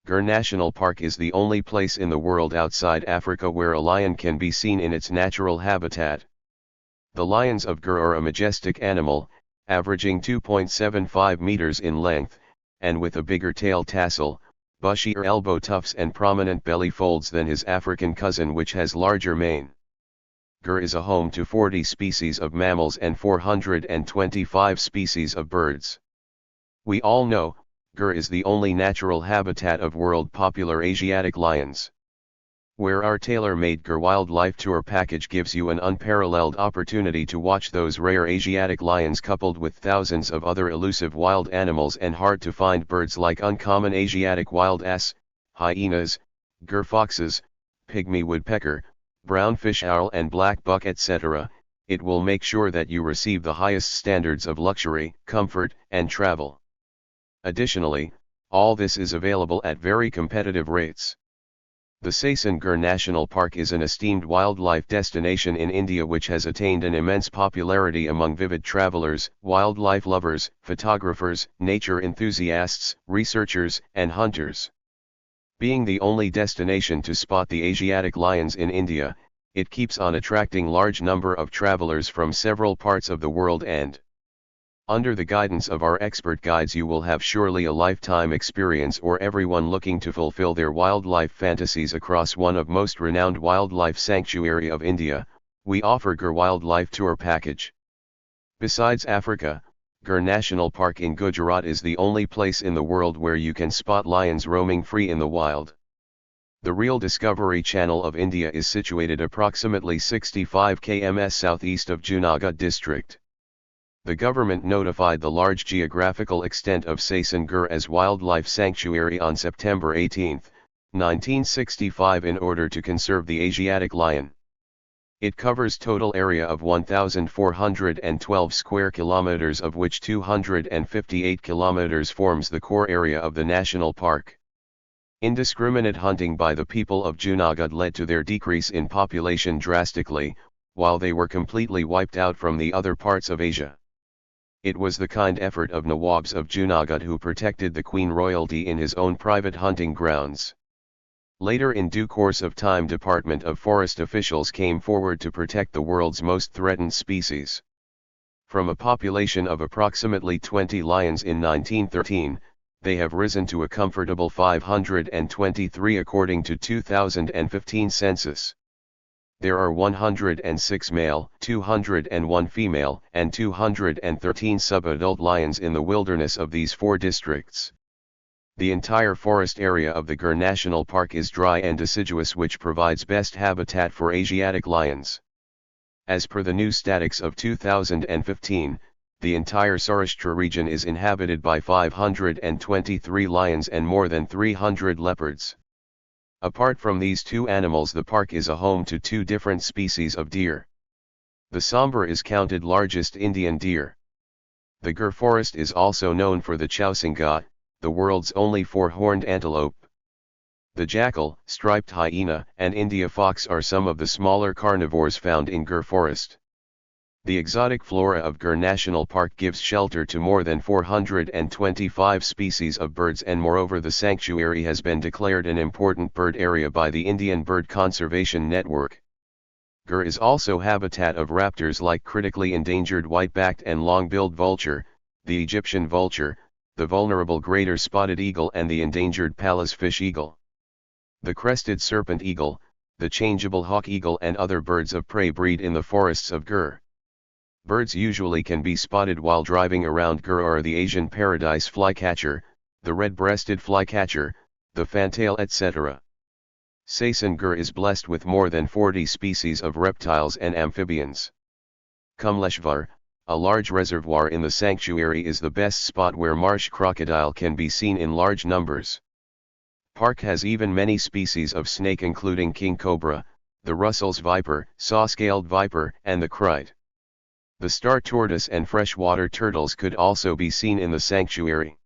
Gir National Park is the only place in the world outside Africa where a lion can be seen in its natural habitat. The lions of Gir are a majestic animal, averaging 2.75 meters in length, and with a bigger tail tassel, bushier elbow tufts and prominent belly folds than his African cousin, which has larger mane. Gir is a home to 40 species of mammals and 425 species of birds. We all know, Gir is the only natural habitat of world popular Asiatic lions. Where our tailor-made Gir Wildlife Tour package gives you an unparalleled opportunity to watch those rare Asiatic lions coupled with thousands of other elusive wild animals and hard-to-find birds like uncommon Asiatic wild ass, hyenas, Gir foxes, pygmy woodpecker, brown fish owl and black buck etc., it will make sure that you receive the highest standards of luxury, comfort, and travel. Additionally, all this is available at very competitive rates. The Sasen Gir National Park is an esteemed wildlife destination in India which has attained an immense popularity among vivid travelers, wildlife lovers, photographers, nature enthusiasts, researchers, and hunters. Being the only destination to spot the Asiatic lions in India, it keeps on attracting large number of travelers from several parts of the world, and under the guidance of our expert guides you will have surely a lifetime experience, or everyone looking to fulfill their wildlife fantasies across one of most renowned wildlife sanctuary of India. We offer Gir Wildlife Tour package. Besides Africa, Gir National Park in Gujarat is the only place in the world where you can spot lions roaming free in the wild. The Real Discovery Channel of India is situated approximately 65 km southeast of Junagadh district. The government notified the large geographical extent of Sasen Gir as wildlife sanctuary on September 18, 1965 in order to conserve the Asiatic lion. It covers total area of 1,412 square kilometers, of which 258 kilometers forms the core area of the national park. Indiscriminate hunting by the people of Junagadh led to their decrease in population drastically, while they were completely wiped out from the other parts of Asia. It was the kind effort of Nawabs of Junagadh who protected the Queen royalty in his own private hunting grounds. Later, in due course of time, Department of Forest officials came forward to protect the world's most threatened species. From a population of approximately 20 lions in 1913, they have risen to a comfortable 523 according to 2015 census. There are 106 male, 201 female, and 213 sub-adult lions in the wilderness of these 4 districts. The entire forest area of the Gir National Park is dry and deciduous, which provides best habitat for Asiatic lions. As per the new statistics of 2015, the entire Saurashtra region is inhabited by 523 lions and more than 300 leopards. Apart from these 2 animals, the park is a home to 2 different species of deer. The sambar is counted largest Indian deer. The Gir forest is also known for the chausinga, the world's only 4-horned antelope. The jackal, striped hyena, and India fox are some of the smaller carnivores found in Gir forest. The exotic flora of Gir National Park gives shelter to more than 425 species of birds, and moreover the sanctuary has been declared an important bird area by the Indian Bird Conservation Network. Gir is also habitat of raptors like critically endangered white-backed and long-billed vulture, the Egyptian vulture, the vulnerable greater spotted eagle and the endangered Pallas fish eagle. The crested serpent eagle, the changeable hawk eagle and other birds of prey breed in the forests of Gir. Birds usually can be spotted while driving around Gir are the Asian paradise flycatcher, the red-breasted flycatcher, the fantail etc. Sasen Gir is blessed with more than 40 species of reptiles and amphibians. Kamleshvar, a large reservoir in the sanctuary, is the best spot where marsh crocodile can be seen in large numbers. Park has even many species of snake including king cobra, the Russell's viper, saw-scaled viper, and the krite. The star tortoise and freshwater turtles could also be seen in the sanctuary.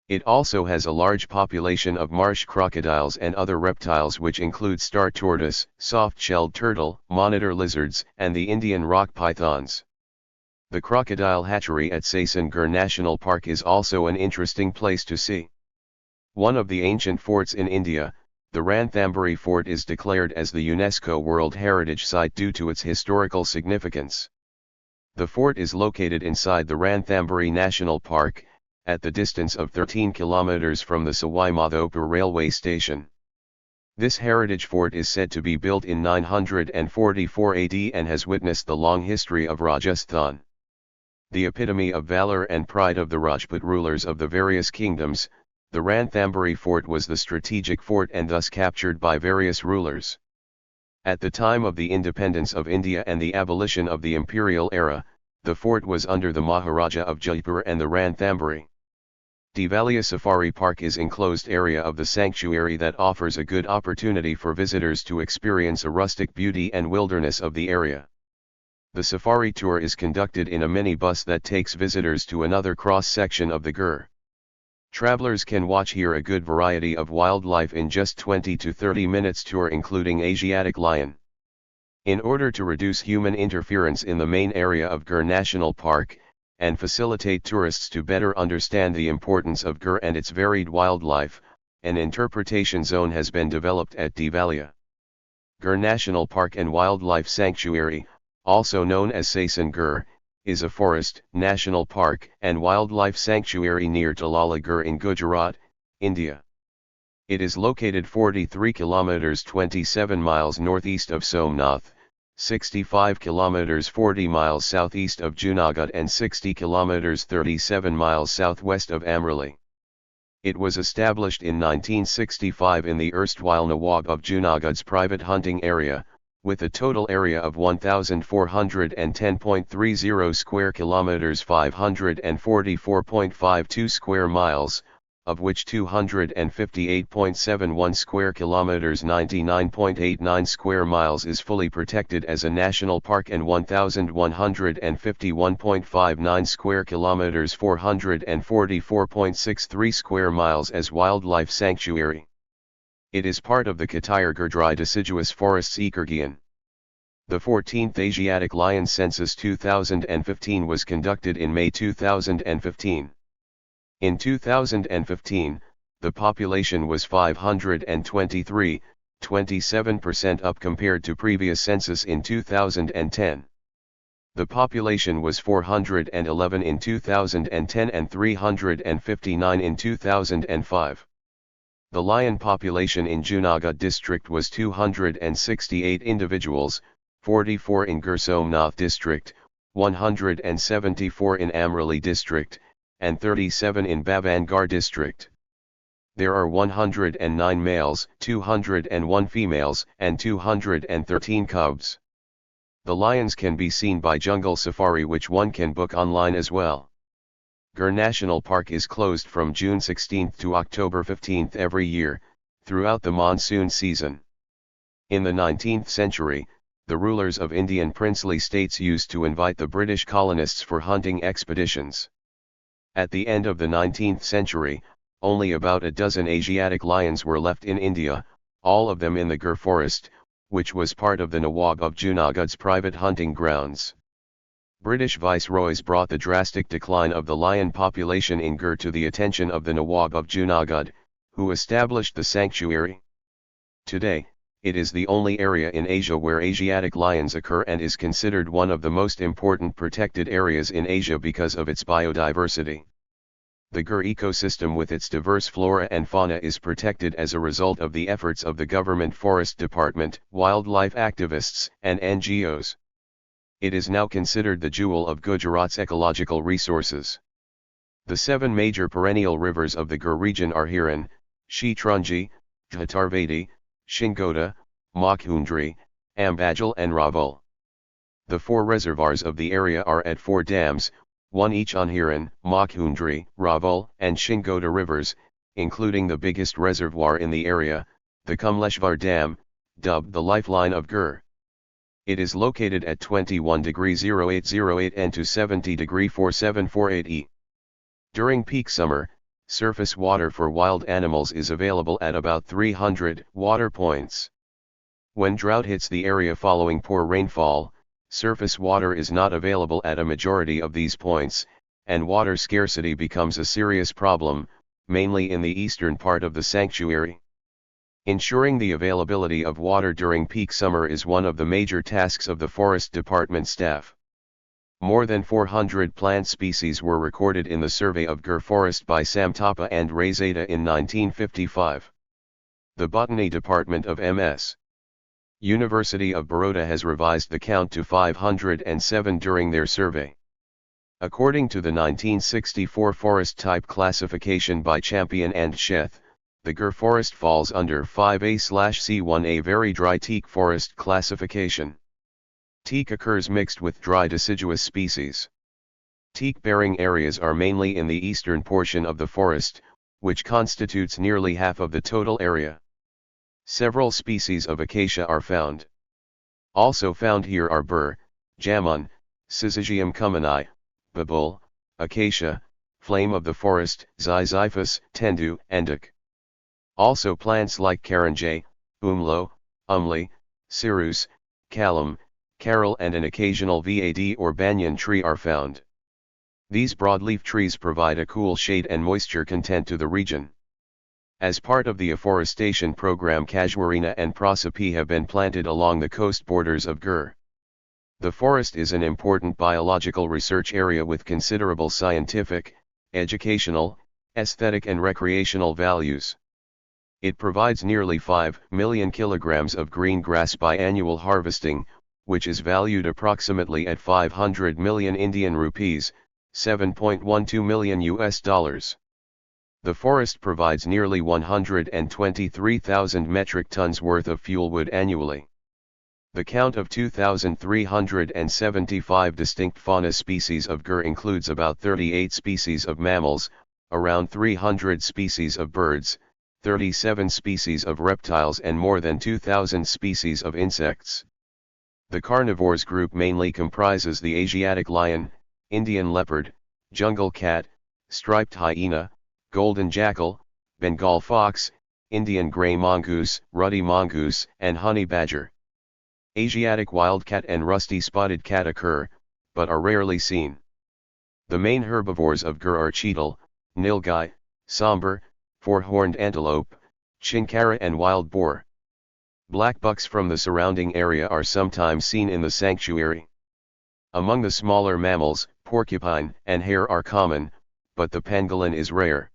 It also has a large population of marsh crocodiles and other reptiles, which include star tortoise, soft-shelled turtle, monitor lizards, and the Indian rock pythons. The crocodile hatchery at Sasen Gir National Park is also an interesting place to see. One of the ancient forts in India, the Ranthambore Fort is declared as the UNESCO World Heritage Site due to its historical significance. The fort is located inside the Ranthambore National Park, at the distance of 13 kilometers from the Sawai Madhopur railway station. This heritage fort is said to be built in 944 AD and has witnessed the long history of Rajasthan. The epitome of valor and pride of the Rajput rulers of the various kingdoms, the Ranthambore Fort was the strategic fort and thus captured by various rulers. At the time of the independence of India and the abolition of the imperial era, the fort was under the Maharaja of Jaipur and the Ranthambore. Devalia Safari Park is enclosed area of the sanctuary that offers a good opportunity for visitors to experience a rustic beauty and wilderness of the area. The safari tour is conducted in a minibus that takes visitors to another cross-section of the Gir. Travelers can watch here a good variety of wildlife in just 20 to 30 minutes tour including Asiatic lion. In order to reduce human interference in the main area of Gir National Park, and facilitate tourists to better understand the importance of Gir and its varied wildlife, an interpretation zone has been developed at Devalia. Gir National Park and Wildlife Sanctuary, also known as Sasan Gir, is a forest, national park and wildlife sanctuary near Talala Gir in Gujarat, India. It is located 43 kilometers 27 miles northeast of Somnath, 65 kilometers 40 miles southeast of Junagadh and 60 kilometers 37 miles southwest of Amreli. It was established in 1965 in the erstwhile Nawab of Junagadh's private hunting area, with a total area of 1,410.30 square kilometers 544.52 square miles, of which 258.71 square kilometers 99.89 square miles is fully protected as a national park and 1,151.59 square kilometers 444.63 square miles as wildlife sanctuary. It is part of the Katayar Gir dry-deciduous forests ecoregion. The 14th Asiatic Lions Census 2015 was conducted in May 2015. In 2015, the population was 523, 27% up compared to previous census in 2010. The population was 411 in 2010 and 359 in 2005. The lion population in Junagadh district was 268 individuals, 44 in Gir Somnath district, 174 in Amreli district, and 37 in Bhavangarh district. There are 109 males, 201 females, and 213 cubs. The lions can be seen by Jungle Safari, which one can book online as well. Gir National Park is closed from June 16 to October 15 every year, throughout the monsoon season. In the 19th century, the rulers of Indian princely states used to invite the British colonists for hunting expeditions. At the end of the 19th century, only about a dozen Asiatic lions were left in India, all of them in the Gir forest, which was part of the Nawab of Junagadh's private hunting grounds. British viceroys brought the drastic decline of the lion population in Gir to the attention of the Nawab of Junagadh, who established the sanctuary. Today, it is the only area in Asia where Asiatic lions occur and is considered one of the most important protected areas in Asia because of its biodiversity. The Gir ecosystem with its diverse flora and fauna is protected as a result of the efforts of the government forest department, wildlife activists, and NGOs. It is now considered the jewel of Gujarat's ecological resources. The 7 major perennial rivers of the Gir region are Hiran, Shetrangi, Jhatarvedi, Shingoda, Makhundri, Ambajal and Ravul. The 4 reservoirs of the area are at 4 dams, one each on Hiran, Makhundri, Ravul and Shingoda rivers, including the biggest reservoir in the area, the Kamleshwar Dam, dubbed the lifeline of Gir. It is located at 21°0808 and to 70°4748 E. During peak summer, surface water for wild animals is available at about 300 water points. When drought hits the area following poor rainfall, surface water is not available at a majority of these points, and water scarcity becomes a serious problem, mainly in the eastern part of the sanctuary. Ensuring the availability of water during peak summer is one of the major tasks of the Forest Department staff. More than 400 plant species were recorded in the survey of Gir Forest by Samtapa and Reside in 1955. The Botany Department of M.S. University of Baroda has revised the count to 507 during their survey. According to the 1964 forest type classification by Champion and Sheth, the Gir Forest falls under 5A/C1A very dry teak forest classification. Teak occurs mixed with dry deciduous species. Teak-bearing areas are mainly in the eastern portion of the forest, which constitutes nearly half of the total area. Several species of acacia are found. Also found here are bur, jamun, Syzygium cumini, babul, acacia, flame of the forest, Ziziphus, tendu, and oak. Also plants like caranjay, umlo, umli, cirrus, callum, carol and an occasional vad or banyan tree are found. These broadleaf trees provide a cool shade and moisture content to the region. As part of the afforestation program, casuarina and prosope have been planted along the coast borders of Gir. The forest is an important biological research area with considerable scientific, educational, aesthetic and recreational values. It provides nearly 5 million kilograms of green grass by annual harvesting, which is valued approximately at 500 million Indian rupees, $7.12 million US. The forest provides nearly 123,000 metric tons worth of fuel wood annually. The count of 2,375 distinct fauna species of Gir includes about 38 species of mammals, around 300 species of birds, 37 species of reptiles and more than 2,000 species of insects. The carnivores group mainly comprises the Asiatic lion, Indian leopard, jungle cat, striped hyena, golden jackal, Bengal fox, Indian grey mongoose, ruddy mongoose, and honey badger. Asiatic wildcat and rusty spotted cat occur, but are rarely seen. The main herbivores of Gir are cheetal, nilgai, sambar, four-horned antelope, chinkara and wild boar. Black bucks from the surrounding area are sometimes seen in the sanctuary. Among the smaller mammals, porcupine and hare are common, but the pangolin is rare.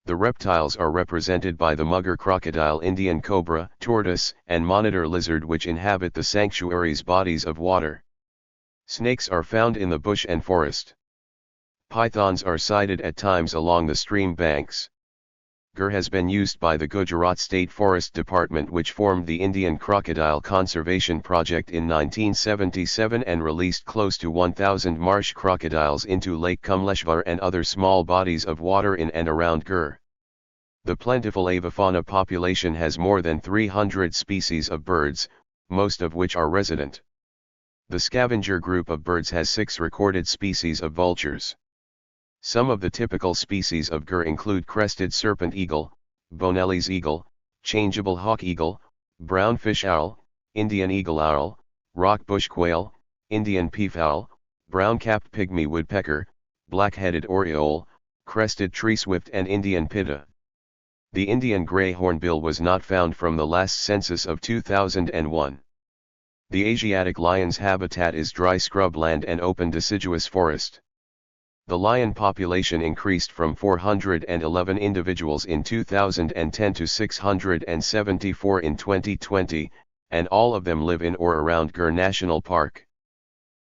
The reptiles are represented by the mugger crocodile, Indian cobra, tortoise, and monitor lizard, which inhabit the sanctuary's bodies of water. Snakes are found in the bush and forest. Pythons are sighted at times along the stream banks. Gir has been used by the Gujarat State Forest Department, which formed the Indian Crocodile Conservation Project in 1977 and released close to 1,000 marsh crocodiles into Lake Kamleshwar and other small bodies of water in and around Gir. The plentiful avifauna population has more than 300 species of birds, most of which are resident. The scavenger group of birds has 6 recorded species of vultures. Some of the typical species of Gir include crested serpent eagle, Bonelli's eagle, changeable hawk eagle, brown fish owl, Indian eagle owl, rock bush quail, Indian peafowl, brown-capped pygmy woodpecker, black-headed oriole, crested tree swift and Indian pitta. The Indian grey hornbill was not found from the last census of 2001. The Asiatic lion's habitat is dry scrubland and open deciduous forest. The lion population increased from 411 individuals in 2010 to 674 in 2020, and all of them live in or around Gir National Park.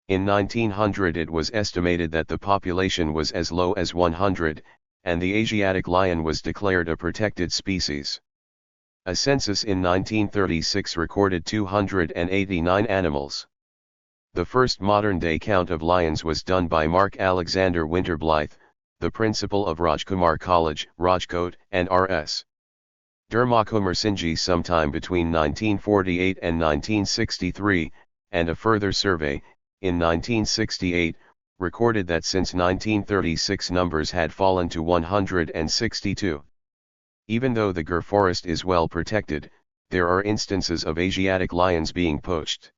In 1900 it was estimated that the population was as low as 100, and the Asiatic lion was declared a protected species. A census in 1936 recorded 289 animals. The first modern-day count of lions was done by Mark Alexander Winterblythe, the principal of Rajkumar College, Rajkot, and R.S. Dermakumar Singhi sometime between 1948 and 1963, and a further survey, in 1968, recorded that since 1936 numbers had fallen to 162. Even though the Gir forest is well protected, there are instances of Asiatic lions being poached.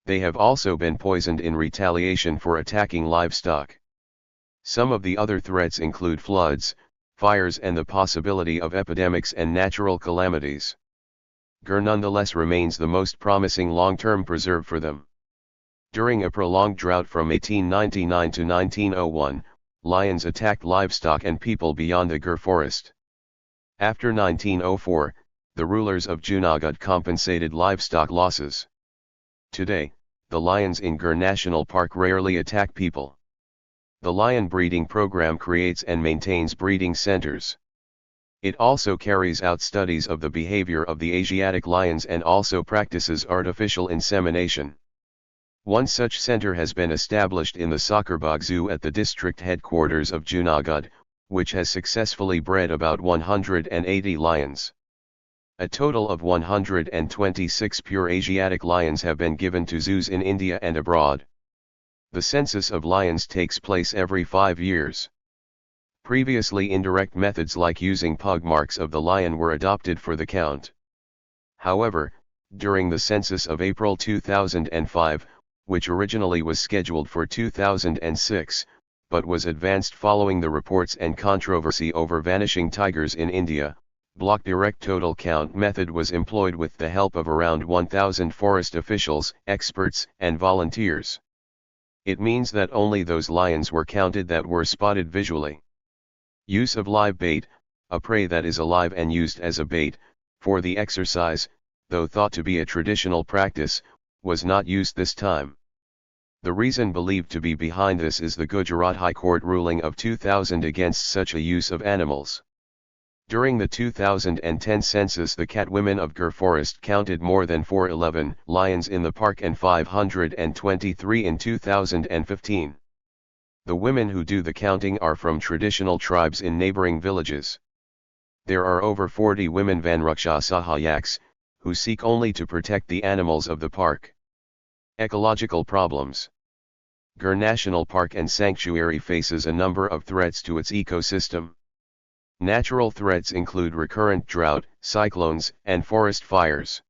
They have also been poisoned in retaliation for attacking livestock. Some of the other threats include floods, fires and the possibility of epidemics and natural calamities. Gir nonetheless remains the most promising long-term preserve for them. During a prolonged drought from 1899 to 1901, lions attacked livestock and people beyond the Gir forest. After 1904, the rulers of Junagadh compensated livestock losses. Today, the lions in Gir National Park rarely attack people. The lion breeding program creates and maintains breeding centers. It also carries out studies of the behavior of the Asiatic lions and also practices artificial insemination. One such center has been established in the Sakurbag Zoo at the district headquarters of Junagadh, which has successfully bred about 180 lions. A total of 126 pure Asiatic lions have been given to zoos in India and abroad. The census of lions takes place every 5 years. Previously, indirect methods like using pug marks of the lion were adopted for the count. However, during the census of April 2005, which originally was scheduled for 2006, but was advanced following the reports and controversy over vanishing tigers in India, block direct total count method was employed with the help of around 1,000 forest officials, experts, and volunteers. It means that only those lions were counted that were spotted visually. Use of live bait, a prey that is alive and used as a bait, for the exercise, though thought to be a traditional practice, was not used this time. The reason believed to be behind this is the Gujarat High Court ruling of 2000 against such a use of animals. During the 2010 census, the catwomen of Gir Forest counted more than 411 lions in the park and 523 in 2015. The women who do the counting are from traditional tribes in neighboring villages. There are over 40 women Vanruksha Sahayaks, who seek only to protect the animals of the park. Ecological problems. Gir National Park and Sanctuary faces a number of threats to its ecosystem. Natural threats include recurrent drought, cyclones, and forest fires.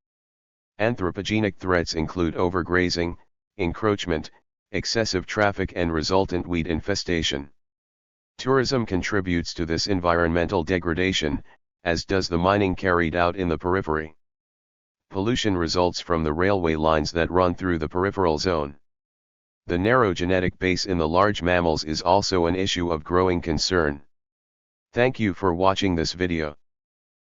Anthropogenic threats include overgrazing, encroachment, excessive traffic and resultant weed infestation. Tourism contributes to this environmental degradation, as does the mining carried out in the periphery. Pollution results from the railway lines that run through the peripheral zone. The narrow genetic base in the large mammals is also an issue of growing concern. Thank you for watching this video.